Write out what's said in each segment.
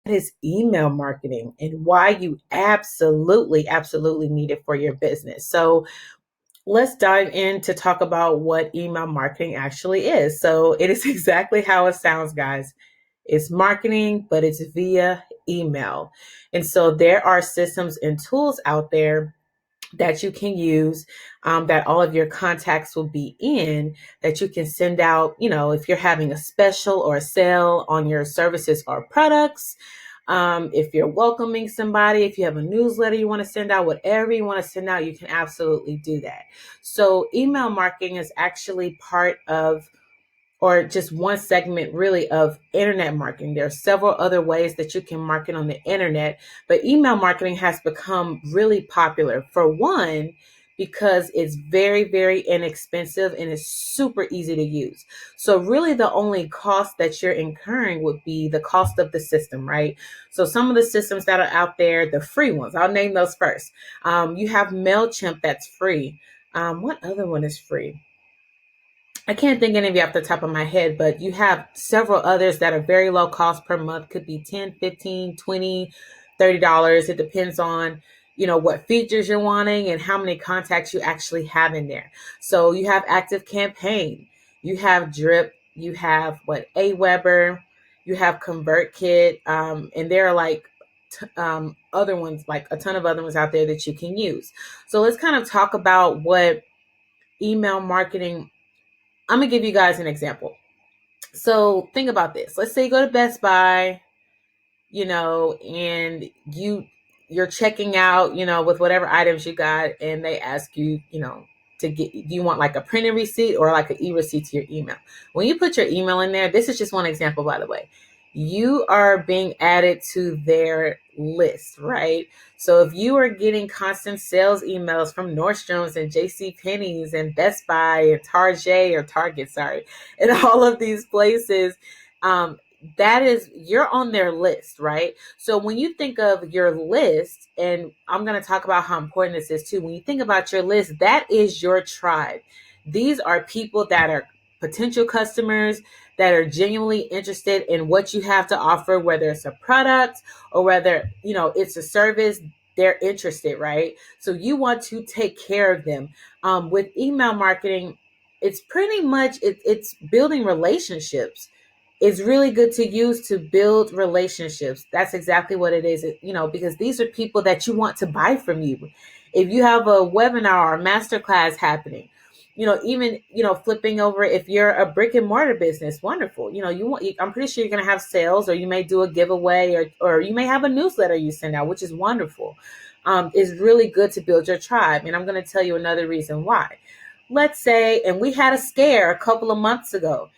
is email marketing and why you absolutely, absolutely need it for your business. So let's dive in to talk about what email marketing actually is. So it is exactly how it sounds, guys. It's marketing, but it's via email. And so there are systems and tools out there that you can use, that all of your contacts will be in, that you can send out, if you're having a special or a sale on your services or products, if you're welcoming somebody, if you have a newsletter you want to send out, whatever you want to send out, you can absolutely do that. So email marketing is actually part of, or just one segment really, of internet marketing. There are several other ways that you can market on the internet, but email marketing has become really popular, for one, because it's very, very inexpensive and it's super easy to use. So really the only cost that you're incurring would be the cost of the system, right? So some of the systems that are out there, the free ones, I'll name those first. You have MailChimp, that's free. What other one is free? I can't think any of you off the top of my head, but you have several others that are very low cost per month. Could be 10, 15, 20, $30. It depends on, what features you're wanting and how many contacts you actually have in there. So you have Active Campaign, you have Drip, you have Aweber, you have ConvertKit, and there are other ones, like a ton of other ones out there that you can use. So let's kind of talk about what email marketing. I'm gonna give you guys an example. So think about this. Let's say you go to Best Buy, and you're checking out, with whatever items you got, and they ask you, do you want like a printed receipt or like an e-receipt to your email? When you put your email in there, this is just one example, by the way, you are being added to their list, right? So if you are getting constant sales emails from Nordstrom's and JC Penney's and Best Buy and Target, sorry, and all of these places, that is, you're on their list, right? So when you think of your list, and I'm going to talk about how important this is too, when you think about your list, that is your tribe. These are people that are potential customers that are genuinely interested in what you have to offer, whether it's a product or whether, it's a service. They're interested, right? So you want to take care of them. With email marketing, it's pretty much, it's building relationships. It's really good to use to build relationships. That's exactly what it is, because these are people that you want to buy from you. If you have a webinar or masterclass happening, even, flipping over, if you're a brick and mortar business, wonderful. I'm pretty sure you're going to have sales, or you may do a giveaway, or you may have a newsletter you send out, which is wonderful. It's really good to build your tribe. And I'm going to tell you another reason why. Let's say, and we had a scare a couple of months ago,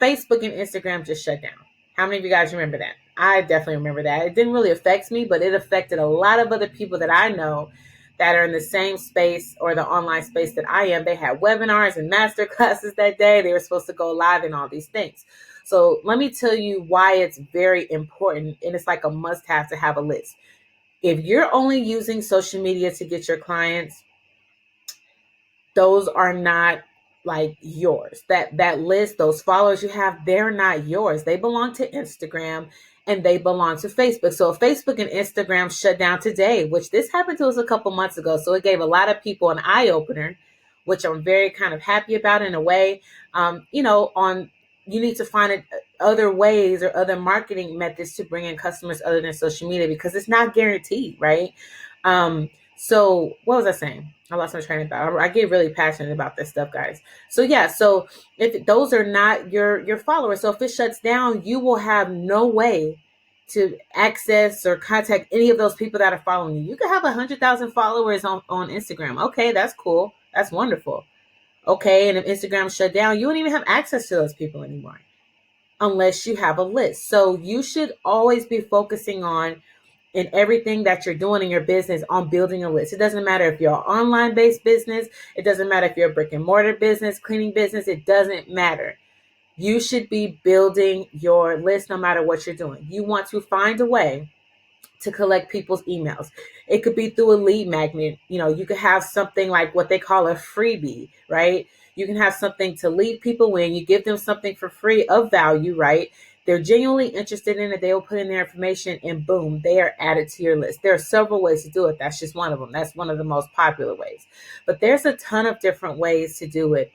Facebook and Instagram just shut down. How many of you guys remember that? I definitely remember that. It didn't really affect me, but it affected a lot of other people that I know that are in the same space or the online space that I am. They had webinars and master classes that day. They were supposed to go live and all these things. So let me tell you why it's very important, and it's like a must-have to have a list. If you're only using social media to get your clients, those are not like yours. That list, those followers you have, they're not yours. They belong to Instagram and they belong to Facebook. So if Facebook and Instagram shut down today, which this happened to us a couple months ago, so it gave a lot of people an eye opener, which I'm very kind of happy about in a way. On You need to find other ways or other marketing methods to bring in customers other than social media, because it's not guaranteed, right? So what was I saying? I lost my train of thought. I get really passionate about this stuff, guys. So yeah, so if those are not your followers, so if it shuts down, you will have no way to access or contact any of those people that are following you. You could have 100,000 followers on Instagram. Okay, that's cool. That's wonderful. Okay, and if Instagram shut down, you won't even have access to those people anymore unless you have a list. So you should always be focusing on, in everything that you're doing in your business, on building a list. It doesn't matter if you're an online based business. It doesn't matter if you're a brick and mortar business, cleaning business. It doesn't matter. You should be building your list no matter what you're doing. You want to find a way to collect people's emails. It could be through a lead magnet. You could have something like what they call a freebie, right? You can have something to lead people in. You give them something for free of value, right? They're genuinely interested in it. They will put in their information and boom, they are added to your list. There are several ways to do it. That's just one of them. That's one of the most popular ways. But there's a ton of different ways to do it.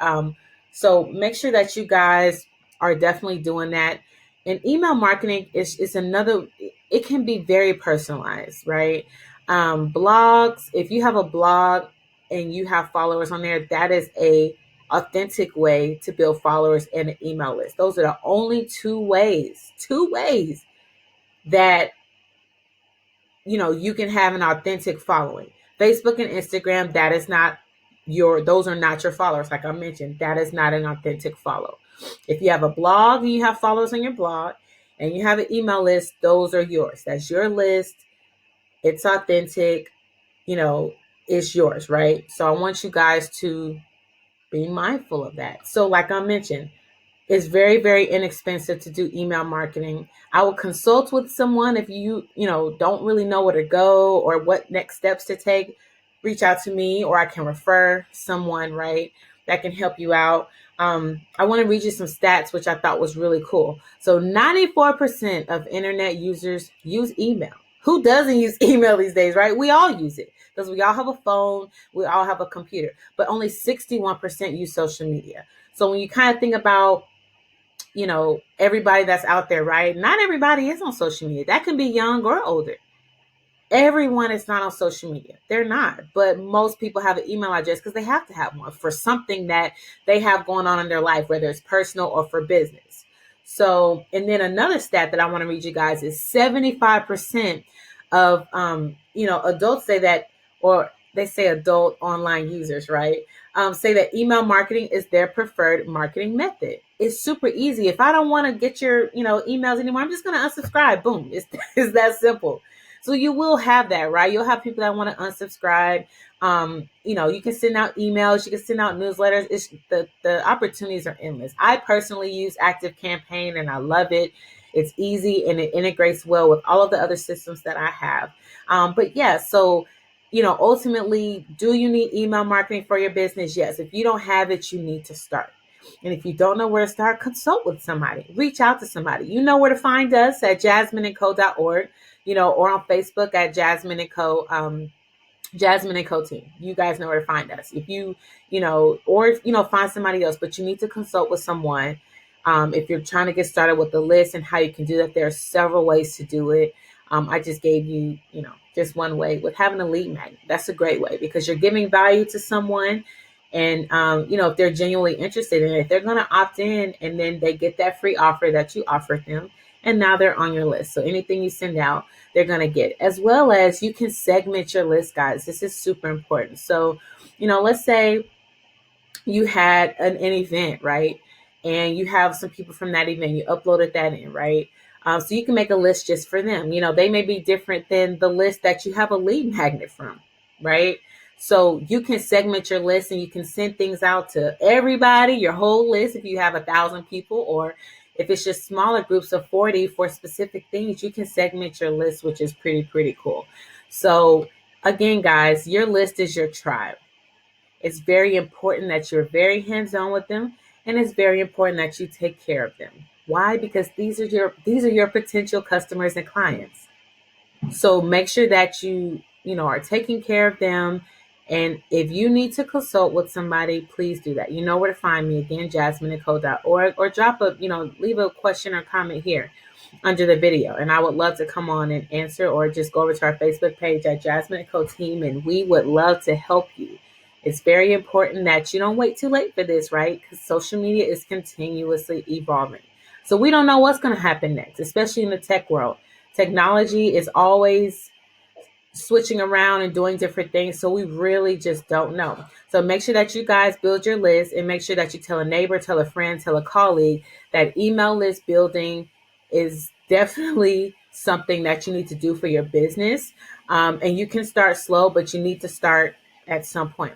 So make sure that you guys are definitely doing that. And email marketing is another, it can be very personalized, right? Blogs, if you have a blog and you have followers on there, that is a authentic way to build followers and an email list. Those are the only two ways that you can have an authentic following. Facebook and Instagram, that is not those are not your followers. Like I mentioned, that is not an authentic follow. If you have a blog and you have followers on your blog and you have an email list, those are yours. That's your list. It's authentic, it's yours, right? So I want you guys to be mindful of that. So like I mentioned, it's very, very inexpensive to do email marketing. I will consult with someone if you don't really know where to go or what next steps to take. Reach out to me, or I can refer someone, right, that can help you out. I want to read you some stats, which I thought was really cool. So 94% of internet users use email. Who doesn't use email these days, right? We all use it because we all have a phone, we all have a computer, but only 61% use social media. So when you kind of think about, everybody that's out there, right? Not everybody is on social media. That can be young or older. Everyone is not on social media. They're not. But most people have an email address because they have to have one for something that they have going on in their life, whether it's personal or for business. So, and then another stat that I want to read you guys is 75% of, adults say that, or they say adult online users, right? Say that email marketing is their preferred marketing method. It's super easy. If I don't want to get your, emails anymore, I'm just going to unsubscribe. Boom. It's that simple. So you will have that, right? You'll have people that want to unsubscribe. You can send out emails, you can send out newsletters. It's the opportunities are endless. I personally use ActiveCampaign and I love it. It's easy and it integrates well with all of the other systems that I have. But yeah, so ultimately, do you need email marketing for your business? Yes. If you don't have it, you need to start. And if you don't know where to start, consult with somebody. Reach out to somebody. You know where to find us at jasmineandco.org, or on Facebook at Jasmine and Co. Jasmine and Co team. You guys know where to find us. If you, find somebody else, but you need to consult with someone. If you're trying to get started with the list and how you can do that, there are several ways to do it. I just gave you, just one way with having a lead magnet. That's a great way because you're giving value to someone. And, if they're genuinely interested in it, they're going to opt in and then they get that free offer that you offered them. And now they're on your list. So anything you send out, they're going to get. As well as you can segment your list, guys. This is super important. So, let's say you had an event, right? And you have some people from that event. You uploaded that in, right? So you can make a list just for them. They may be different than the list that you have a lead magnet from, right? So you can segment your list and you can send things out to everybody, your whole list, if you have 1,000 people, or if it's just smaller groups of 40 for specific things, you can segment your list, which is pretty cool. So again, guys, your list is your tribe. It's very important that you're very hands-on with them, and it's very important that you take care of them. Why? Because these are your potential customers and clients. So make sure that you are taking care of them. And if you need to consult with somebody, please do that. You know where to find me. Again, jasmineandco.org, or drop leave a question or comment here under the video. And I would love to come on and answer, or just go over to our Facebook page at Jasmine and Co team, and we would love to help you. It's very important that you don't wait too late for this, right? Because social media is continuously evolving. So we don't know what's going to happen next, especially in the tech world. Technology is always switching around and doing different things. So we really just don't know. So make sure that you guys build your list, and make sure that you tell a neighbor, tell a friend, tell a colleague that email list building is definitely something that you need to do for your business. And you can start slow, but you need to start at some point.